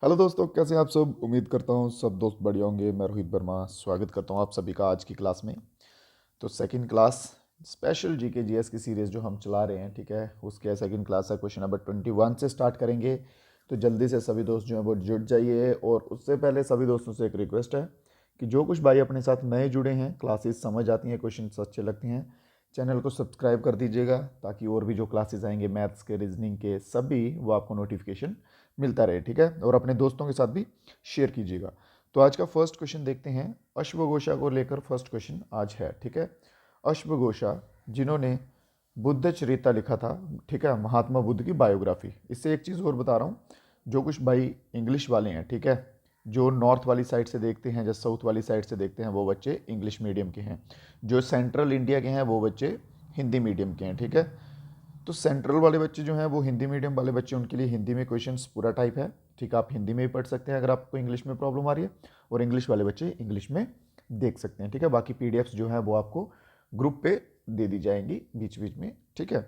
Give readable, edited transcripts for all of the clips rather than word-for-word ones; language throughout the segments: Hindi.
हेलो दोस्तों, कैसे हैं आप सब। उम्मीद करता हूँ सब दोस्त बढ़िया होंगे। मैं रोहित वर्मा स्वागत करता हूँ आप सभी का आज की क्लास में। तो second class special GK GS की सीरीज़ जो हम चला रहे हैं, ठीक है, उसके सेकंड क्लास है क्वेश्चन नंबर 21 से स्टार्ट करेंगे। तो जल्दी से सभी दोस्त जो हैं वो जुट जाइए। और उससे पहले सभी दोस्तों से एक रिक्वेस्ट है कि जो कुछ भाई अपने साथ नए जुड़े हैं, क्लासेस समझ आती हैं, क्वेश्चन अच्छे लगते हैं, चैनल को सब्सक्राइब कर दीजिएगा ताकि और भी जो क्लासेस आएंगे मैथ्स के, रीजनिंग के, सभी वो आपको नोटिफिकेशन मिलता रहे, ठीक है। और अपने दोस्तों के साथ भी शेयर कीजिएगा। तो आज का फर्स्ट क्वेश्चन देखते हैं। अश्वघोषा को लेकर फर्स्ट क्वेश्चन आज है, ठीक है। अश्वघोषा जिन्होंने बुद्ध चरिता लिखा था, ठीक है, महात्मा बुद्ध की बायोग्राफी। इससे एक चीज़ और बता रहा हूँ, जो कुछ भाई इंग्लिश वाले हैं, ठीक है, जो नॉर्थ वाली साइड से देखते हैं, जो साउथ वाली साइड से देखते हैं, वो बच्चे इंग्लिश मीडियम के हैं। जो सेंट्रल इंडिया के हैं वो बच्चे हिंदी मीडियम के हैं, ठीक है। तो सेंट्रल वाले बच्चे जो हैं वो हिंदी मीडियम वाले बच्चे, उनके लिए हिंदी में क्वेश्चंस पूरा टाइप है, ठीक है। आप हिंदी में भी पढ़ सकते हैं अगर आपको इंग्लिश में प्रॉब्लम आ रही है, और इंग्लिश वाले बच्चे इंग्लिश में देख सकते हैं, ठीक है। बाकी पीडीएफ्स जो है वो आपको ग्रुप पे दे दी जाएंगी बीच बीच में, ठीक है।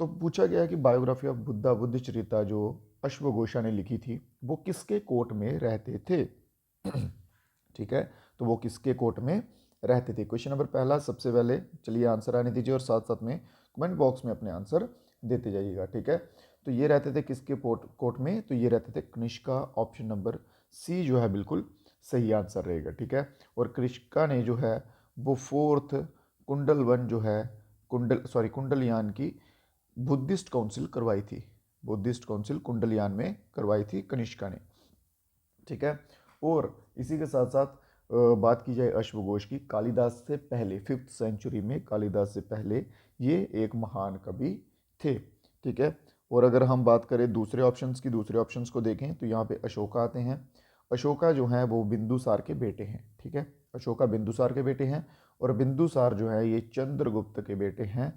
तो पूछा गया है कि बायोग्राफी ऑफ बुद्धा, बुद्ध चरिता जो अश्वघोषा ने लिखी थी, वो किसके कोर्ट में रहते थे। ठीक है, तो वो किसके कोर्ट में रहते थे। क्वेश्चन नंबर पहला, सबसे पहले चलिए आंसर आने दीजिए और साथ साथ में कमेंट बॉक्स में अपने आंसर देते जाइएगा, ठीक है। तो ये रहते थे किसके कोर्ट में, तो ये रहते थे कनिष्का। ऑप्शन नंबर सी जो है बिल्कुल सही आंसर रहेगा, ठीक है। और कनिष्का ने जो है वो फोर्थ कुंडल वन जो है, कुंडलयान की बुद्धिस्ट काउंसिल करवाई थी। बुद्धिस्ट काउंसिल कुंडलयान में करवाई थी कनिष्का ने, ठीक है। और इसी के साथ साथ बात की जाए अश्वघोष की, कालिदास से पहले 5th सेंचुरी में, कालिदास से पहले ये एक महान कवि थे, ठीक है। और अगर हम बात करें दूसरे ऑप्शंस की, दूसरे ऑप्शंस को देखें तो यहाँ पे अशोका आते हैं। अशोका जो हैं वो बिंदुसार के बेटे हैं, ठीक है। अशोका बिंदुसार के बेटे हैं। और बिंदुसार जो है ये चंद्रगुप्त के बेटे हैं।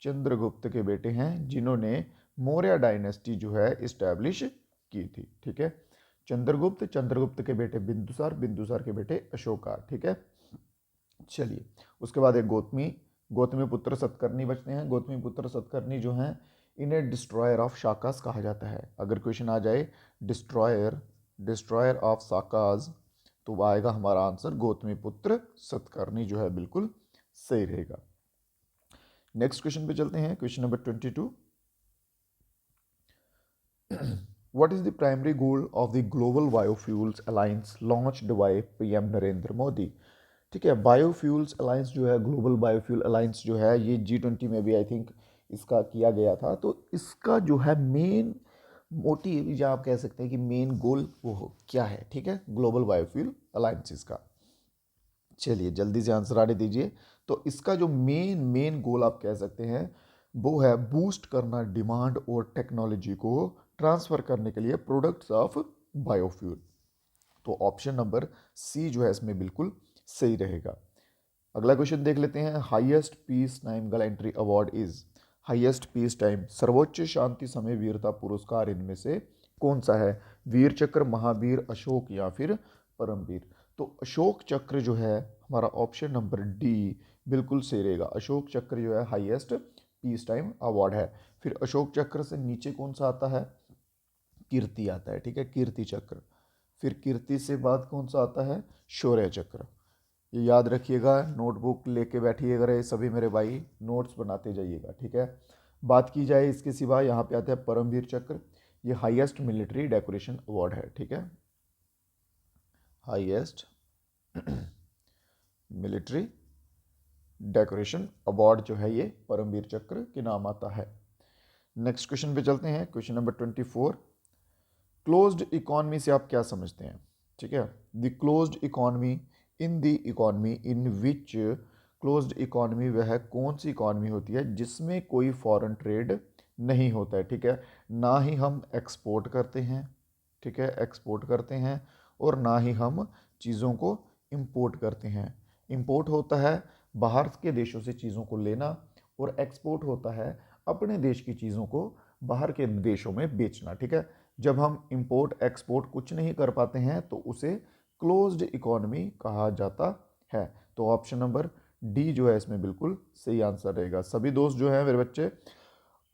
चंद्रगुप्त के बेटे हैं जिन्होंने मौर्य डायनेस्टी जो है इस्टेब्लिश की थी, ठीक है। चंद्रगुप्त, चंद्रगुप्त के बेटे बिंदुसार, बिंदुसार के बेटे अशोका, ठीक है। चलिए, उसके बाद एक गौतमी, गौतमी पुत्र सतकर्णी बचते हैं। गौतमी पुत्र सतकर्णी जो हैं, इन्हें डिस्ट्रॉयर ऑफ शाकास कहा जाता है। अगर क्वेश्चन आ जाए डिस्ट्रॉयर, डिस्ट्रॉयर ऑफ शाकास, तो वो आएगा हमारा आंसर गौतमी पुत्र सतकर्णी जो है बिल्कुल सही रहेगा। नेक्स्ट क्वेश्चन पे चलते हैं, question number 22। What is the primary goal of the Global Biofuels Alliance launched by PM Narendra Modi. ठीक है, बायोफ्यूल्स अलायंस जो है, ग्लोबल बायोफ्यूल अलायंस जो है, ये G20 में भी आई थिंक इसका किया गया था। तो इसका जो है मेन मोटिव, या आप कह सकते हैं कि मेन गोल वो क्या है, ठीक है, ग्लोबल बायोफ्यूल अलायंस का। चलिए जल्दी से आंसर आने दीजिए। तो इसका जो मेन गोल आप कह सकते हैं वो है बूस्ट करना डिमांड और टेक्नोलॉजी को ट्रांसफर करने के लिए प्रोडक्ट्स ऑफ बायोफ्यूल। तो ऑप्शन नंबर सी जो है इसमें बिल्कुल सही रहेगा। अगला क्वेश्चन देख लेते हैं। Highest peace time gallantry award is, highest peace time सर्वोच्च शांति समय वीरता पुरस्कार इनमें से कौन सा है। वीर चक्र, महावीर, अशोक या फिर परमवीर। तो अशोक चक्र जो है हमारा ऑप्शन नंबर डी बिल्कुल सही रहेगा। अशोक चक्र जो है हाईएस्ट पीस टाइम अवार्ड है। फिर अशोक चक्र से नीचे कौन सा आता है, कीर्ति आता है, ठीक है, कीर्ति चक्र। फिर कीर्ति से बाद कौन सा आता है, शौर्य चक्र। ये याद रखिएगा, नोटबुक लेके बैठिएगा ये सभी मेरे भाई, नोट्स बनाते जाइएगा, ठीक है। बात की जाए इसके सिवा, यहाँ पे आता है परमवीर चक्र। ये हाईएस्ट मिलिट्री डेकोरेशन अवार्ड है, ठीक है, हाईएस्ट मिलिट्री डेकोरेशन अवार्ड जो है ये परमवीर चक्र के नाम आता है। नेक्स्ट क्वेश्चन पे चलते हैं, क्वेश्चन नंबर 24। क्लोज्ड इकॉनमी से आप क्या समझते हैं, ठीक है। The closed economy, in the economy in which, closed economy वह कौन सी इकॉनमी होती है जिसमें कोई फॉरेन ट्रेड नहीं होता है, ठीक है। ना ही हम एक्सपोर्ट करते हैं, ठीक है, एक्सपोर्ट करते हैं, और ना ही हम चीज़ों को इंपोर्ट करते हैं। इंपोर्ट होता है बाहर के देशों से चीज़ों को लेना, और एक्सपोर्ट होता है अपने देश की चीज़ों को बाहर के देशों में बेचना, ठीक है। जब हम इंपोर्ट एक्सपोर्ट कुछ नहीं कर पाते हैं तो उसे क्लोज्ड इकोनॉमी कहा जाता है। तो ऑप्शन नंबर डी जो है इसमें बिल्कुल सही आंसर रहेगा। सभी दोस्त जो हैं मेरे बच्चे,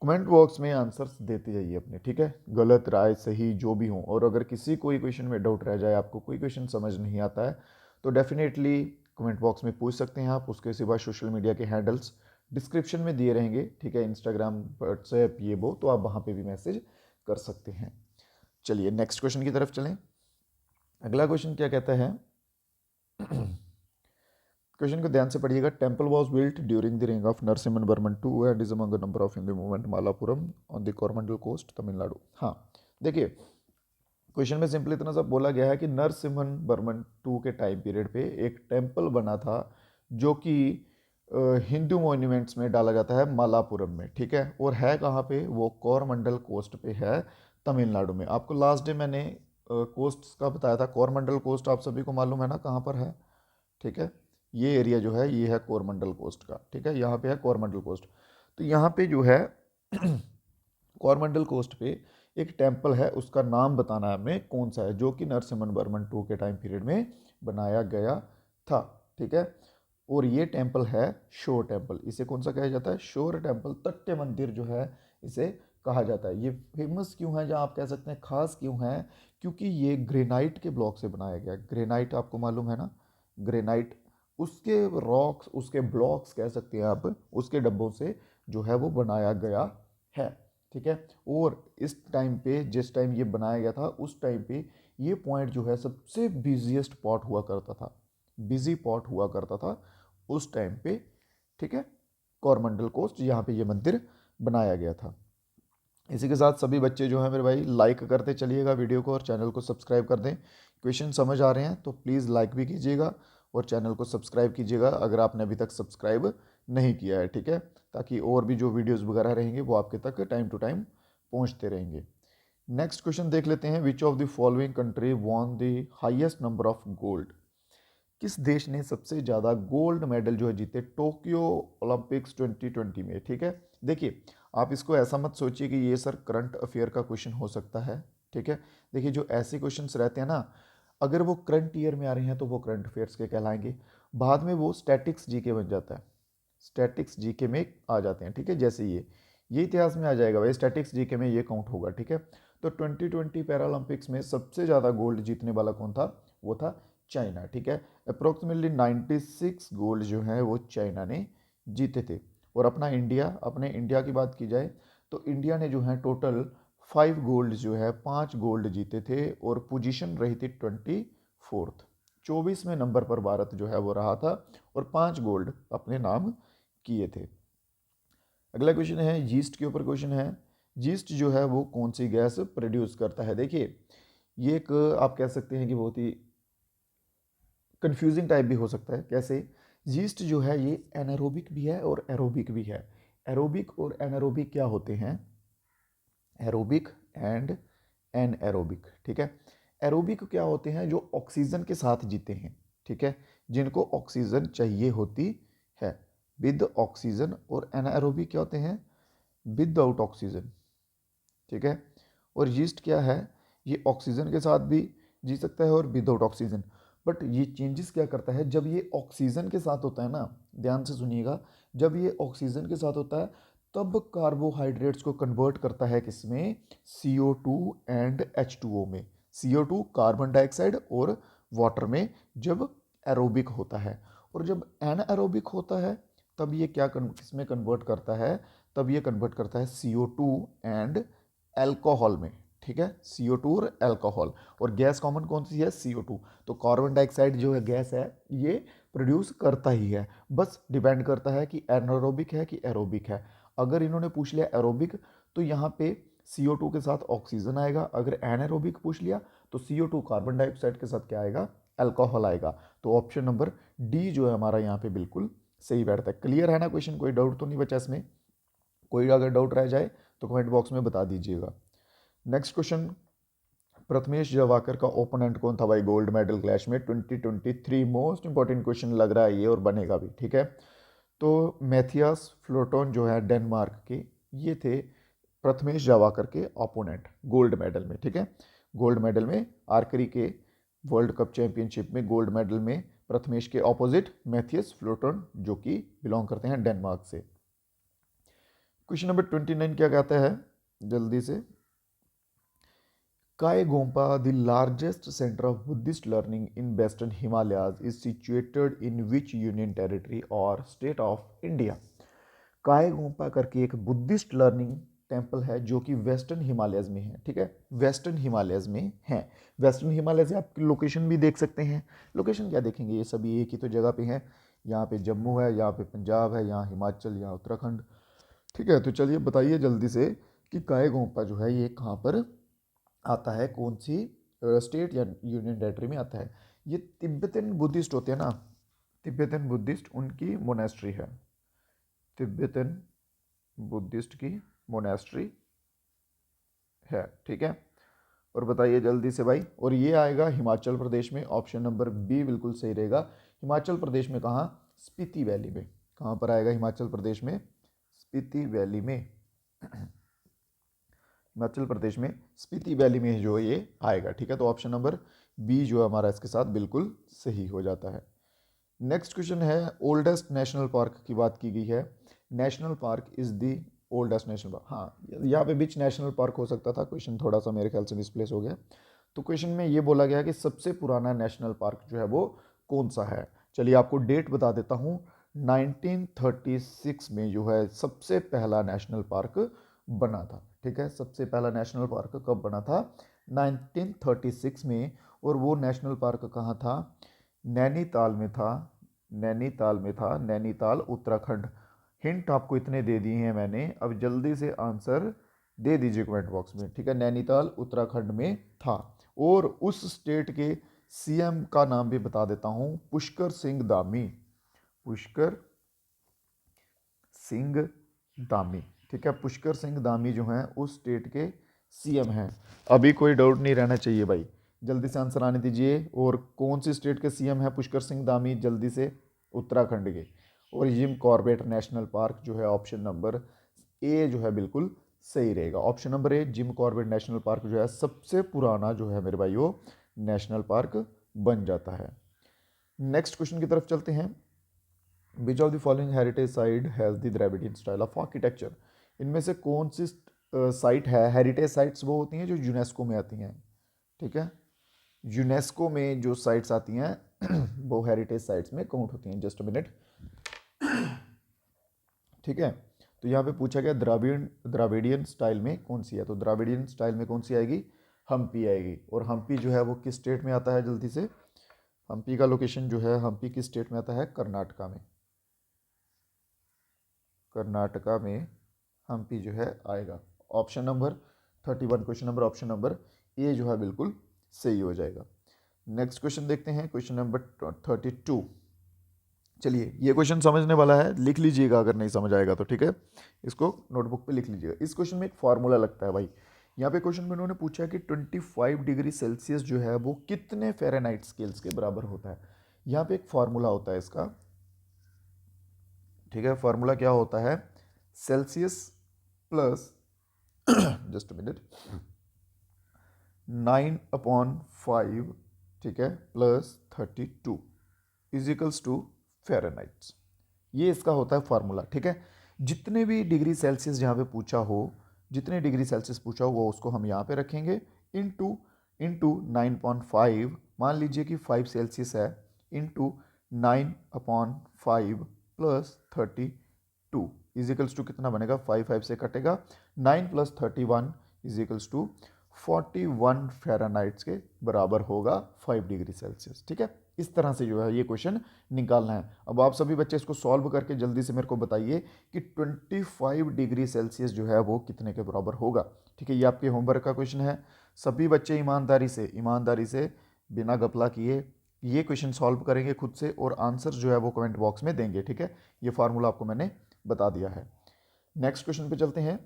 कमेंट बॉक्स में आंसर्स देते जाइए अपने, ठीक है, गलत राय सही जो भी हो। और अगर किसी कोई क्वेश्चन में डाउट रह जाए, आपको कोई क्वेश्चन समझ नहीं आता है, तो डेफिनेटली कमेंट बॉक्स में पूछ सकते हैं आप। उसके सिवा सोशल मीडिया के हैंडल्स डिस्क्रिप्शन में दिए रहेंगे, ठीक है, इंस्टाग्राम, व्हाट्सएप, ये वो, तो आप वहाँ पे भी मैसेज कर सकते हैं। चलिए नेक्स्ट क्वेश्चन की तरफ चलें। अगला क्वेश्चन क्या कहता है, क्वेश्चन को ध्यान से पढ़िएगा। Temple was built during the range of Narasimhan Varman two and is among number of Hindu movement Malapuram on the Coromandel coast, Tamil Nadu. हाँ, देखिए क्वेश्चन में सिंपल इतना सा बोला गया है कि नरसिम्हन वर्मन टू के टाइम पीरियड पे एक टेम्पल बना था जो कि हिंदू मॉन्यूमेंट्स में डाला जाता है मालापुरम में, ठीक है। और है कहाँ पे, वो कोरमंडल कोस्ट पे है, तमिलनाडु में। आपको लास्ट डे मैंने कोस्ट का बताया था, कोरमंडल कोस्ट आप सभी को मालूम है ना कहाँ पर है, ठीक है। ये एरिया जो है ये है कोरमंडल कोस्ट का, ठीक है, यहाँ पे है कोरमंडल कोस्ट। तो यहाँ पे जो है कोरमंडल कोस्ट पे एक टेम्पल है, उसका नाम बताना है हमें कौन सा है, जो कि नरसिम्हन वर्मन टू के टाइम पीरियड में बनाया गया था, ठीक है। और ये टेम्पल है शोर टेम्पल। इसे कौन सा कहा जाता है, शोर टेम्पल, तट्य मंदिर जो है इसे कहा जाता है। ये फेमस क्यों है, या आप कह सकते हैं खास क्यों है, क्योंकि ये ग्रेनाइट के ब्लॉक से बनाया गया। ग्रेनाइट आपको मालूम है ना, ग्रेनाइट, उसके रॉक्स, उसके ब्लॉक्स कह सकते हैं आप, उसके डब्बों से जो है वो बनाया गया है, ठीक है। और इस टाइम पे, जिस टाइम ये बनाया गया था, उस टाइम पे ये पॉइंट जो है सबसे बिजिएस्ट पॉट हुआ करता था, बिजी पॉट हुआ करता था उस टाइम पे, ठीक है। कोरमंडल कोस्ट, यहाँ पे ये मंदिर बनाया गया था। इसी के साथ सभी बच्चे जो हैं मेरे भाई, लाइक करते चलिएगा वीडियो को और चैनल को सब्सक्राइब कर दें। क्वेश्चन समझ आ रहे हैं तो प्लीज़ लाइक भी कीजिएगा और चैनल को सब्सक्राइब कीजिएगा अगर आपने अभी तक सब्सक्राइब नहीं किया है, ठीक है, ताकि और भी जो वीडियोज़ वगैरह रहेंगे वो आपके तक टाइम टू टाइम पहुँचते रहेंगे। नेक्स्ट क्वेश्चन देख लेते हैं। विच of the following country won the highest number of gold. किस देश ने सबसे ज़्यादा गोल्ड मेडल जो है जीते टोक्यो ओलंपिक्स 2020 में, ठीक है। देखिए आप इसको ऐसा मत सोचिए कि ये सर करंट अफेयर का क्वेश्चन हो सकता है, ठीक है। देखिए जो ऐसे क्वेश्चंस रहते हैं ना, अगर वो करंट ईयर में आ रहे हैं तो वो करंट अफेयर्स के कहलाएंगे, बाद में वो स्टैटिक्स जीके बन जाता है, स्टैटिक्स जीके में आ जाते हैं, ठीक है। जैसे ये इतिहास में आ जाएगा भाई, स्टैटिक्स जीके में ये काउंट होगा, ठीक है। तो 2020 पैरालंपिक्स में सबसे ज़्यादा गोल्ड जीतने वाला कौन था, वो था चाइना, ठीक है। अप्रोक्सीमेटली 96 गोल्ड जो है वो चाइना ने जीते थे। और अपने इंडिया की बात की जाए तो इंडिया ने जो है टोटल 5 गोल्ड जो है 5 गोल्ड जीते थे, और पोजीशन रही थी 24th, 24वें नंबर पर भारत जो है वो रहा था, और 5 गोल्ड अपने नाम किए थे। अगला क्वेश्चन है यीस्ट के ऊपर क्वेश्चन है। यीस्ट जो है वो कौन सी गैस प्रोड्यूस करता है। देखिए ये एक आप कह सकते हैं कि बहुत ही कंफ्यूजिंग टाइप भी हो सकता है। कैसे, यीस्ट जो है ये एनारोबिक भी है और एरोबिक भी है। एरोबिक और एनारोबिक क्या होते हैं, एरोबिक एंड एनएरोबिक, ठीक है। एरोबिक क्या होते हैं, जो ऑक्सीजन के साथ जीते हैं, ठीक है, जिनको ऑक्सीजन चाहिए होती है, विद ऑक्सीजन। और एनाएरोबिक क्या होते हैं, विदाउट ऑक्सीजन, ठीक है। और यीस्ट क्या है, ये ऑक्सीजन के साथ भी जी सकता है और विदाउट ऑक्सीजन। बट ये चेंजेस क्या करता है, जब ये ऑक्सीजन के साथ होता है ना, ध्यान से सुनिएगा, जब ये ऑक्सीजन के साथ होता है तब कार्बोहाइड्रेट्स को कन्वर्ट करता है किसमें, CO2 एंड H2O में। CO2 कार्बन डाइऑक्साइड और वाटर में, जब एरोबिक होता है। और जब एनएरोबिक होता है तब ये किसमें कन्वर्ट करता है, तब ये कन्वर्ट करता है CO2 एंड एल्कोहल में, ठीक है, CO2 और एल्कोहल। और गैस कॉमन कौन सी है, CO2। तो कार्बन डाइऑक्साइड जो है गैस है, ये प्रोड्यूस करता ही है, बस डिपेंड करता है कि एनारोबिक है कि एरोबिक है। अगर इन्होंने पूछ लिया एरोबिक तो यहाँ पे CO2 के साथ ऑक्सीजन आएगा, अगर एनारोबिक पूछ लिया तो CO2 कार्बन डाइऑक्साइड के साथ क्या आएगा, एल्कोहल आएगा। तो ऑप्शन नंबर डी जो है हमारा यहाँ पे बिल्कुल सही बैठता है। क्लियर है ना क्वेश्चन, कोई डाउट तो नहीं बचा इसमें, कोई अगर डाउट रह जाए तो कमेंट बॉक्स में बता दीजिएगा। नेक्स्ट क्वेश्चन, प्रथमेश जवाकर का ओपोनेंट कौन था भाई गोल्ड मेडल क्लैश में 2023। मोस्ट इंपॉर्टेंट क्वेश्चन लग रहा है ये, और बनेगा भी, ठीक है। तो मैथियास फ्लोटोन जो है डेनमार्क के, ये थे प्रथमेश जवाकर के ओपोनेंट गोल्ड मेडल में, ठीक है। गोल्ड मेडल में आर्करी के वर्ल्ड कप चैंपियनशिप में गोल्ड मेडल में प्रथमेश के ऑपोजिट मैथियस फ्लोटोन, जो कि बिलोंग करते हैं डेनमार्क से। क्वेश्चन नंबर 29 क्या कहता है जल्दी से। कायगोम्पा the largest centre of Buddhist learning in western Himalayas is situated in which union territory और स्टेट ऑफ इंडिया। कायगोम्पा करके एक बुद्धिस्ट लर्निंग टेम्पल है जो कि वेस्टर्न हिमालयज में है, ठीक है, वेस्टर्न हिमालयज में है। वेस्टर्न हिमालयज आप लोकेशन भी देख सकते हैं। लोकेशन क्या देखेंगे, ये सभी एक ही तो जगह पे हैं। यहाँ पे जम्मू है, यहाँ पे पंजाब है, यहाँ हिमाचल, यहाँ उत्तराखंड, ठीक है। तो चलिए बताइए जल्दी से कि कायगोम्पा जो है ये कहाँ पर आता है, कौन सी स्टेट या यूनियन टेरिटरी में आता है। ये तिब्बतन बुद्धिस्ट होते हैं ना, तिब्बतन बुद्धिस्ट उनकी मोनेस्ट्री है, तिब्बतन बुद्धिस्ट की मोनेस्ट्री है, ठीक है। और बताइए जल्दी से भाई, और ये आएगा हिमाचल प्रदेश में। ऑप्शन नंबर बी बिल्कुल सही रहेगा। हिमाचल प्रदेश में कहाँ, स्पीति वैली में। कहाँ पर आएगा हिमाचल प्रदेश में, स्पीति वैली में। हिमाचल प्रदेश में स्पीति वैली में जो ये आएगा, ठीक है। तो ऑप्शन नंबर बी जो हमारा इसके साथ बिल्कुल सही हो जाता है। नेक्स्ट क्वेश्चन है, ओल्डेस्ट नेशनल पार्क की बात की गई है। National park is the oldest national park. हाँ, यहाँ पे बीच नेशनल पार्क हो सकता था, क्वेश्चन थोड़ा सा मेरे ख्याल से मिसप्लेस हो गया। तो क्वेश्चन में ये बोला गया कि सबसे पुराना नेशनल पार्क जो है वो कौन सा है। चलिए आपको डेट बता देता हूँ। 1936 में जो है सबसे पहला नेशनल पार्क बना था, ठीक है। सबसे पहला नेशनल पार्क कब बना था, 1936 में। और वो नेशनल पार्क कहाँ था, नैनीताल में था, नैनीताल में था, नैनीताल उत्तराखंड। हिंट आपको इतने दे दिए हैं मैंने, अब जल्दी से आंसर दे दीजिए कमेंट बॉक्स में, ठीक है। नैनीताल उत्तराखंड में था। और उस स्टेट के सीएम का नाम भी बता देता हूँ, पुष्कर सिंह धामी, पुष्कर सिंह धामी, ठीक है। पुष्कर सिंह धामी जो हैं उस स्टेट के सीएम हैं। अभी कोई डाउट नहीं रहना चाहिए भाई, जल्दी से आंसर आने दीजिए। और कौन सी स्टेट के सीएम हैं पुष्कर सिंह धामी, जल्दी से, उत्तराखंड के। और जिम कॉर्बेट नेशनल पार्क जो है ऑप्शन नंबर ए जो है बिल्कुल सही रहेगा। Option number A Jim Corbett national park जो है सबसे पुराना जो है मेरे भाइयों नेशनल पार्क बन जाता है। नेक्स्ट क्वेश्चन की तरफ चलते हैं। विच of the following heritage site has the Dravidian style of architecture. इनमें से कौन सी साइट है, हेरिटेज साइट्स वो होती हैं जो यूनेस्को में आती हैं, ठीक है। यूनेस्को में जो साइट्स आती हैं वो हेरिटेज साइट्स में काउंट होती हैं। जस्ट अ मिनट, ठीक है। तो यहाँ पे पूछा गया द्राविडियन स्टाइल में कौन सी है, तो द्राविडियन स्टाइल में कौन सी आएगी, हम्पी आएगी। और हम्पी जो है वो किस स्टेट में आता है, जल्दी से, हम्पी का लोकेशन जो है, हम्पी किस स्टेट में आता है, कर्नाटका में, कर्नाटका में हम्पी जो है आएगा। Option number 31, question number option number A जो है बिल्कुल सही हो जाएगा। नेक्स्ट क्वेश्चन देखते हैं, क्वेश्चन नंबर 32। चलिए ये क्वेश्चन समझने वाला है, लिख लीजिएगा अगर नहीं समझ आएगा तो, ठीक है। इसको नोटबुक पे लिख लीजिएगा। इस क्वेश्चन में एक फार्मूला लगता है भाई। यहाँ पे क्वेश्चन में उन्होंने पूछा कि 25 डिग्री सेल्सियस जो है वो कितने फ़ारेनहाइट स्केल्स के बराबर होता है। यहाँ पे एक फार्मूला होता है इसका, ठीक है। फार्मूला क्या होता है, सेल्सियस प्लस जस्ट मिनट 9/5, ठीक है, प्लस 32 इजिकल्स टू फ़ारेनहाइट्स। ये इसका होता है फार्मूला, ठीक है। जितने भी डिग्री सेल्सियस जहाँ पे पूछा हो, जितने डिग्री सेल्सियस पूछा हो वो उसको हम यहाँ पे रखेंगे, इंटू 9/5, मान लीजिए कि 5 सेल्सियस है, इंटू 9/5 प्लस 32 इजिकल्स टू कितना बनेगा, 5 से कटेगा, 9 + 31 इजिकल्स टू 41 फ़ारेनहाइट्स के बराबर होगा 5 डिग्री सेल्सियस, ठीक है। इस तरह से जो है ये क्वेश्चन निकालना है। अब आप सभी बच्चे इसको सॉल्व करके जल्दी से मेरे को बताइए कि 25 डिग्री सेल्सियस जो है वो कितने के बराबर होगा, ठीक है। ये आपके होमवर्क का क्वेश्चन है। सभी बच्चे ईमानदारी से बिना गपला किए ये क्वेश्चन सॉल्व करेंगे खुद से, और आंसर जो है वो कमेंट बॉक्स में देंगे, ठीक है। ये फार्मूला आपको मैंने बता दिया है। नेक्स्ट क्वेश्चन पे चलते हैं।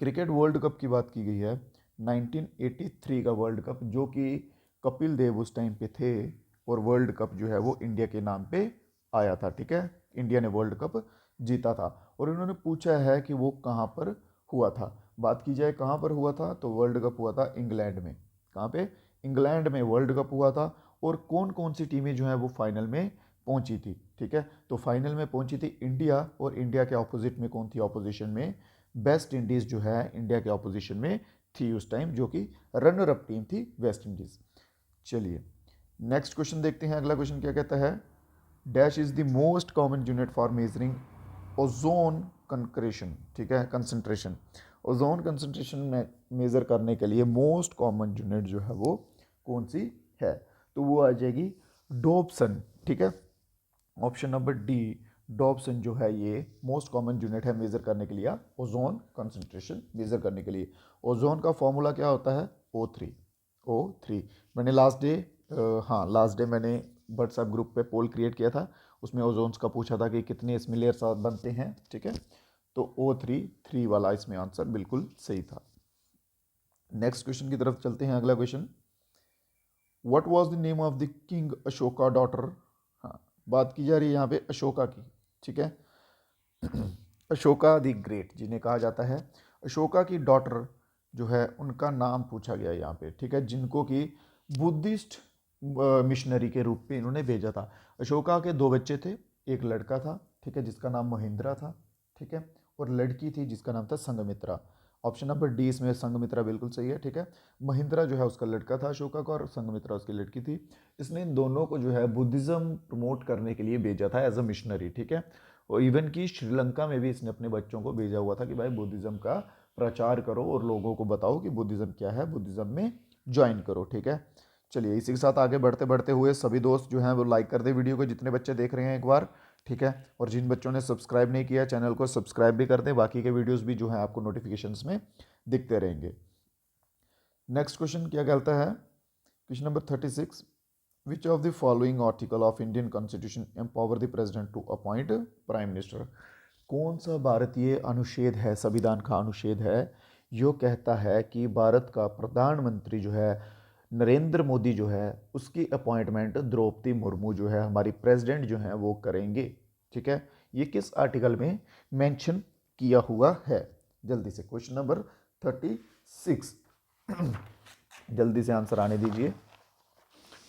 क्रिकेट वर्ल्ड कप की बात की गई है, 1983 का वर्ल्ड कप, जो कि कपिल देव उस टाइम पे थे, और वर्ल्ड कप जो है वो इंडिया के नाम पे आया था, ठीक है। इंडिया ने वर्ल्ड कप जीता था। और इन्होंने पूछा है कि वो कहाँ पर हुआ था। बात की जाए कहाँ पर हुआ था, तो वर्ल्ड कप हुआ था इंग्लैंड में। कहाँ पे, इंग्लैंड में वर्ल्ड कप हुआ था। और कौन कौन सी टीमें जो हैं वो फाइनल में पहुंची थी, ठीक है। तो फाइनल में पहुंची थी इंडिया, और इंडिया के ऑपोजिट में कौन थी ऑपोजिशन में? वेस्ट इंडीज़ जो है इंडिया के ऑपोजिशन में थी उस टाइम, जो कि रनर अप टीम थी वेस्ट इंडीज़। चलिए नेक्स्ट क्वेश्चन देखते हैं। अगला क्वेश्चन क्या कहता है? Dash is the most common unit for measuring ozone concentration, ठीक है, कंसंट्रेशन। ओजोन कंसंट्रेशन में मेज़र करने के लिए मोस्ट कॉमन यूनिट जो है वो कौन सी है? तो वो आ जाएगी डॉप्सन, ठीक है। ऑप्शन नंबर डी, डॉप्सन जो है ये मोस्ट कॉमन यूनिट है मेज़र करने के लिए, ओजोन कंसंट्रेशन मेज़र करने के लिए। ओजोन का फॉर्मूला क्या होता है? O3। O3 मैंने लास्ट डे, हाँ लास्ट डे मैंने व्हाट्सएप ग्रुप पे पोल क्रिएट किया था, उसमें ओजोन्स का पूछा था कि कितने इसमें लेयर्स बनते हैं, ठीक है। तो O3 3 वाला इसमें आंसर बिल्कुल सही था। नेक्स्ट क्वेश्चन की तरफ चलते हैं। अगला question, what was the name of the king Ashoka daughter? हाँ, बात की जा रही है यहाँ पे अशोका की, ठीक है। अशोका द ग्रेट जिन्हें कहा जाता है, अशोका की डॉटर जो है उनका नाम पूछा गया यहाँ पे, ठीक है, जिनको कि बुद्धिस्ट मिशनरी के रूप में इन्होंने भेजा था। अशोका के दो बच्चे थे, एक लड़का था, ठीक है, जिसका नाम महिंद्रा था, ठीक है, और लड़की थी जिसका नाम था संघमित्रा। ऑप्शन नंबर डी इसमें संघमित्रा बिल्कुल सही है, ठीक है। महिंद्रा जो है उसका लड़का था अशोका का, और संघमित्रा उसकी लड़की थी। इसने इन दोनों को जो है बुद्धिज़्म प्रमोट करने के लिए भेजा था एज अ मिशनरी, ठीक है। और इवन कि श्रीलंका में भी इसने अपने बच्चों को भेजा हुआ था कि भाई बुद्धिज़्म का प्रचार करो और लोगों को बताओ कि बुद्धिज़्म क्या है, बुद्धिज़्म में ज्वाइन करो, ठीक है। चलिए इसी के साथ आगे बढ़ते बढ़ते हुए सभी दोस्त जो हैं वो लाइक कर दे वीडियो को, जितने बच्चे देख रहे हैं एक बार, ठीक है। और जिन बच्चों ने सब्सक्राइब नहीं किया चैनल को सब्सक्राइब भी कर दें, बाकी के वीडियोस भी जो हैं आपको नोटिफिकेशंस में दिखते रहेंगे। नेक्स्ट क्वेश्चन क्या कहता है? Question number 36, which of the following article of Indian constitution empower the president to appoint prime minister? कौन सा भारतीय अनुच्छेद है, संविधान का अनुच्छेद है, जो कहता है कि भारत का प्रधानमंत्री जो है नरेंद्र मोदी जो है उसकी अपॉइंटमेंट द्रौपदी मुर्मू जो है हमारी प्रेसिडेंट जो है वो करेंगे, ठीक है। ये किस आर्टिकल में मेंशन किया हुआ है? जल्दी से क्वेश्चन नंबर 36 जल्दी से आंसर आने दीजिए।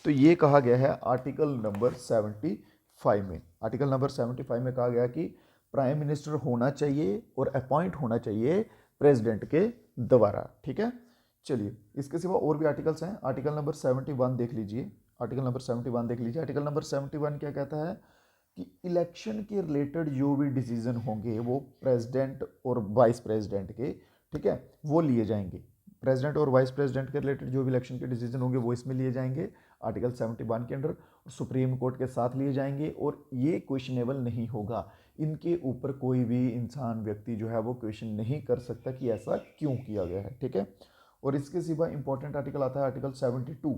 तो ये कहा गया है आर्टिकल नंबर 75 में, आर्टिकल नंबर 75 में कहा गया कि प्राइम मिनिस्टर होना चाहिए और अपॉइंट होना चाहिए प्रेसिडेंट के द्वारा, ठीक है। चलिए इसके सिवा और भी आर्टिकल्स हैं, आर्टिकल नंबर 71 देख लीजिए, आर्टिकल नंबर 71 देख लीजिए। आर्टिकल नंबर 71 क्या कहता है कि इलेक्शन के रिलेटेड जो भी डिसीजन होंगे वो प्रेसिडेंट और वाइस प्रेसिडेंट के, ठीक है, वो लिए जाएंगे। प्रेसिडेंट और वाइस प्रेसिडेंट के रिलेटेड जो भी इलेक्शन के डिसीजन होंगे वो इसमें लिए जाएंगे आर्टिकल 71 के अंडर, सुप्रीम कोर्ट के साथ लिए जाएंगे, और ये क्वेश्चनेबल नहीं होगा। इनके ऊपर कोई भी इंसान व्यक्ति जो है वो क्वेश्चन नहीं कर सकता कि ऐसा क्यों किया गया है, ठीक है। और इसके सिवा इंपॉर्टेंट आर्टिकल आता है आर्टिकल 72।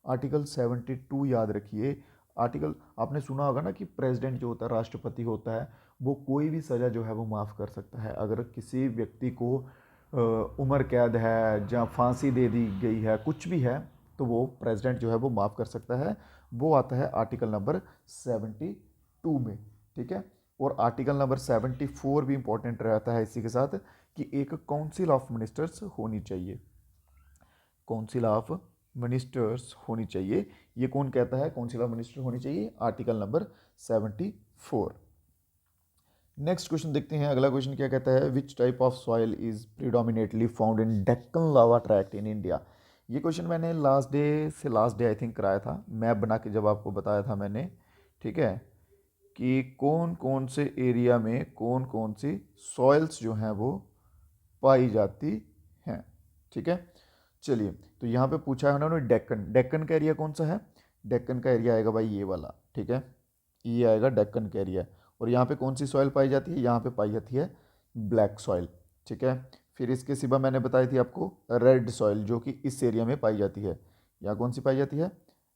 आर्टिकल 72 याद रखिए। आर्टिकल आपने सुना होगा ना कि प्रेसिडेंट जो होता है, राष्ट्रपति होता है, वो कोई भी सज़ा जो है वो माफ़ कर सकता है। अगर किसी व्यक्ति को उम्र कैद है या फांसी दे दी गई है, कुछ भी है, तो वो प्रेसिडेंट जो है वो माफ़ कर सकता है। वो आता है आर्टिकल नंबर 72 में, ठीक है। और आर्टिकल नंबर 74 भी इंपॉर्टेंट रहता है इसी के साथ, कि एक काउंसिल ऑफ मिनिस्टर्स होनी चाहिए, काउंसिल ऑफ मिनिस्टर्स होनी चाहिए। ये कौन कहता है काउंसिल ऑफ मिनिस्टर होनी चाहिए? Article number 74। नेक्स्ट क्वेश्चन देखते हैं। अगला क्वेश्चन क्या कहता है? Which type of soil is predominantly found in Deccan lava tract in India? ये क्वेश्चन मैंने लास्ट डे आई थिंक कराया था, मैप बना के जब आपको बताया था मैंने, ठीक है, कि कौन कौन से एरिया में कौन कौन सी सॉइल्स जो हैं वो पाई जाती हैं, ठीक है। चलिए तो यहाँ पे पूछा है उन्होंने डेक्कन, डेक्कन का एरिया कौन सा है? डेक्कन का एरिया आएगा भाई ये वाला, ठीक है, ये आएगा डेक्कन का एरिया। और यहाँ पे कौन सी सॉइल पाई जाती है? यहाँ पे पाई जाती है ब्लैक सॉइल, ठीक है। फिर इसके सिवा मैंने बताई थी आपको रेड सॉइल, जो कि इस एरिया में पाई जाती है। यहाँ कौन सी पाई जाती है?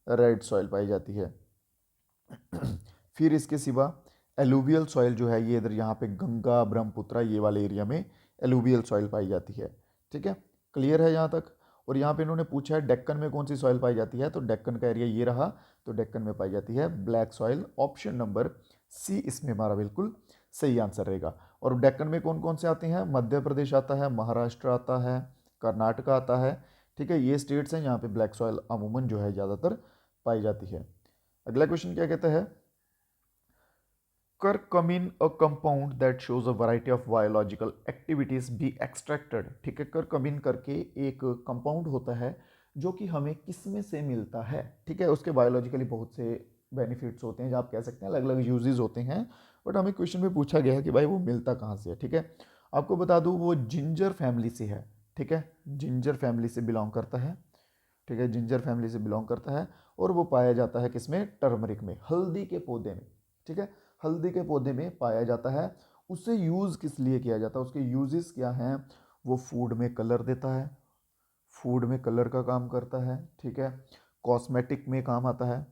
रेड सॉइल पाई जाती है। फिर इसके सिवा एलुवियल सॉइल जो है ये इधर यहाँ पे गंगा ब्रह्मपुत्रा ये वाले एरिया में एलुवियल सॉइल पाई जाती है, ठीक है। क्लियर है यहाँ तक? और यहाँ पे इन्होंने पूछा है डेक्कन में कौन सी सॉइल पाई जाती है, तो डेक्कन का एरिया ये रहा, तो डेक्कन में पाई जाती है black soil. Option number C इसमें हमारा बिल्कुल सही आंसर रहेगा। और डेक्कन में कौन कौन से आते हैं? मध्य प्रदेश आता है, महाराष्ट्र आता है, कर्नाटका आता है, ठीक है, ये स्टेट्स हैं जहाँ पे ब्लैक सॉइल अमूमन जो है ज़्यादातर पाई जाती है। अगला क्वेश्चन क्या कहता है? Curcumin a compound that shows a variety of biological activities be extracted. ठीक है, करकमिन करके एक कंपाउंड होता है जो कि हमें किस में से मिलता है। ठीक है, उसके बायोलॉजिकली बहुत से बेनिफिट्स होते हैं, जो आप कह सकते हैं अलग अलग यूजेस होते हैं, बट हमें क्वेश्चन में पूछा गया है कि भाई वो मिलता कहाँ से है। ठीक है, आपको बता दूँ वो जिंजर फैमिली से है। ठीक है, जिंजर फैमिली से बिलोंग करता है। ठीक है, जिंजर फैमिली से बिलोंग करता है और वो पाया जाता है किसमें, टर्मरिक में, हल्दी के पौधे में। ठीक है, हल्दी के पौधे में पाया जाता है। उसे यूज़ किस लिए किया जाता है, उसके यूजेस क्या हैं, वो फूड में कलर देता है, फूड में कलर का काम करता है। ठीक है, कॉस्मेटिक में काम आता है,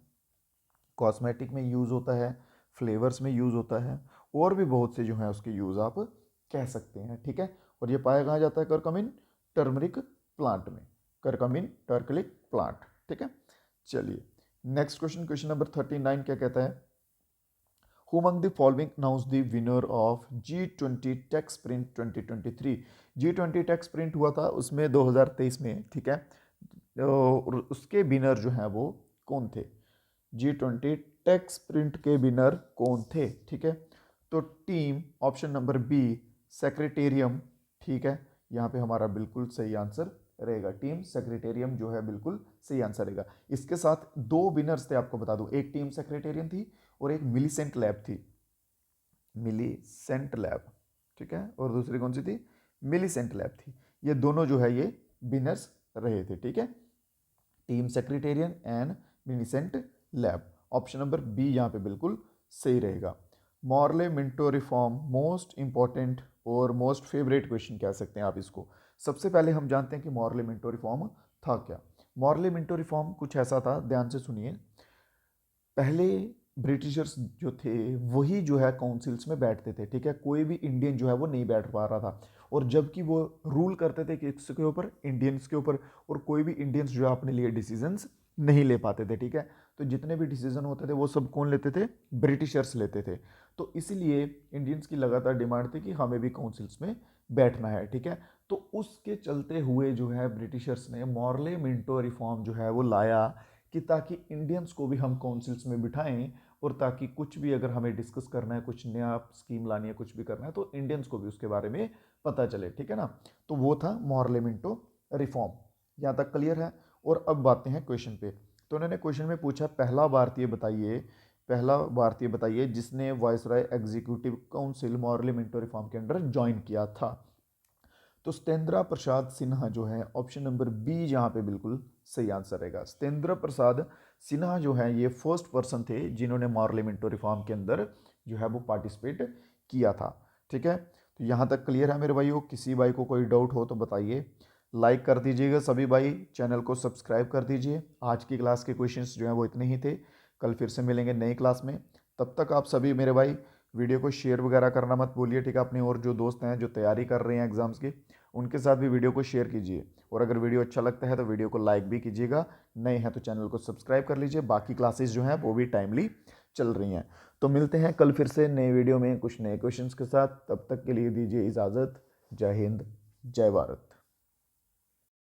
कॉस्मेटिक में यूज़ होता है, फ्लेवर्स में यूज़ होता है, और भी बहुत से जो हैं उसके यूज़ आप कह सकते हैं। ठीक है, और ये पाया कहाँ जाता है, करकमिन टर्मरिक प्लांट में, करकमिन टर्कलिक प्लांट। ठीक है, चलिए नेक्स्ट क्वेश्चन, क्वेश्चन नंबर 39 क्या कहता है, who among the following announce the winner of G20 tech sprint 2023। G20 tech sprint हुआ था उसमें 2023 में। ठीक है, और उसके विनर जो हैं वो कौन थे, G20 टेक स्प्रिंट के विनर कौन थे। ठीक है, तो टीम ऑप्शन नंबर बी सेक्रेटेरियम। ठीक है, यहाँ पे हमारा बिल्कुल सही आंसर रहेगा, टीम सेक्रेटेरियम जो है बिल्कुल सही आंसर रहेगा। इसके साथ दो विनर्स थे, आपको बता दूं, एक टीम सेक्रेटेरियम थी और एक मिलीसेंट लैब थी, मिलीसेंट लैब। ठीक है, और दूसरी कौन सी थी, मिलीसेंट लैब थी। ये दोनों जो है ये विनर्स रहे थे। ठीक है, टीम सेक्रेटेरियन एंड मिनीसेंट लैब, ऑप्शन नंबर बी यहाँ पे बिल्कुल सही रहेगा। Morley Minto reform most important और मोस्ट फेवरेट क्वेश्चन कह सकते हैं आप इसको। सबसे पहले हम जानते हैं कि मॉर्ले मिंटो रिफॉर्म था क्या। मॉर्ले मिंटो रिफॉर्म कुछ ऐसा था, ध्यान से सुनिए। पहले ब्रिटिशर्स जो थे वही जो है काउंसिल्स में बैठते थे। ठीक है, कोई भी इंडियन जो है वो नहीं बैठ पा रहा था, और जबकि वो रूल करते थे किसके ऊपर, इंडियंस के ऊपर, और कोई भी इंडियंस जो है अपने लिए डिसीजंस नहीं ले पाते थे। ठीक है, तो जितने भी डिसीजन होते थे वो सब कौन लेते थे, ब्रिटिशर्स लेते थे। तो इसीलिए इंडियंस की लगातार डिमांड थी कि हमें भी काउंसिल्स में बैठना है। ठीक है, तो उसके चलते हुए जो है ब्रिटिशर्स ने मॉर्ले मिंटो रिफॉर्म जो है वो लाया, कि ताकि इंडियंस को भी हम काउंसिल्स में बिठाएं, और ताकि कुछ भी अगर हमें डिस्कस करना है, कुछ नया स्कीम लानी है, कुछ भी करना है, तो इंडियंस को भी उसके बारे में पता चले। ठीक है ना, तो वो था मॉर्ले मिंटो रिफॉर्म। यहाँ तक क्लियर है। और अब आते हैं क्वेश्चन पे। तो उन्होंने क्वेश्चन में पूछा, पहला भारतीय बताइए जिसने viceroy executive council Morley Minto reform के अंडर ज्वाइन किया था। तो सत्येंद्र प्रसाद सिन्हा जो है, ऑप्शन नंबर बी यहाँ पे बिल्कुल सही आंसर रहेगा। सत्येंद्र प्रसाद सिन्हा जो है ये फर्स्ट पर्सन थे जिन्होंने मॉर्ले मिंटो रिफॉर्म के अंदर जो है वो पार्टिसिपेट किया था। ठीक है, तो यहाँ तक क्लियर है मेरे भाइयों। किसी भाई को कोई डाउट हो तो बताइए, लाइक कर दीजिएगा सभी भाई, चैनल को सब्सक्राइब कर दीजिए। आज की क्लास के क्वेश्चंस जो हैं वो इतने ही थे, कल फिर से मिलेंगे नई क्लास में। तब तक आप सभी मेरे भाई वीडियो को शेयर वगैरह करना मत भूलिए। ठीक है, अपने और जो दोस्त हैं जो तैयारी कर रहे हैं एग्जाम्स की, उनके साथ भी वीडियो को शेयर कीजिए। और अगर वीडियो अच्छा लगता है तो वीडियो को लाइक भी कीजिएगा, नए हैं तो चैनल को सब्सक्राइब कर लीजिए। बाकी क्लासेस जो हैं वो भी टाइमली चल रही हैं। तो मिलते हैं कल फिर से नए वीडियो में कुछ नए क्वेश्चंस के साथ। तब तक के लिए दीजिए इजाज़त। जय हिंद, जय भारत।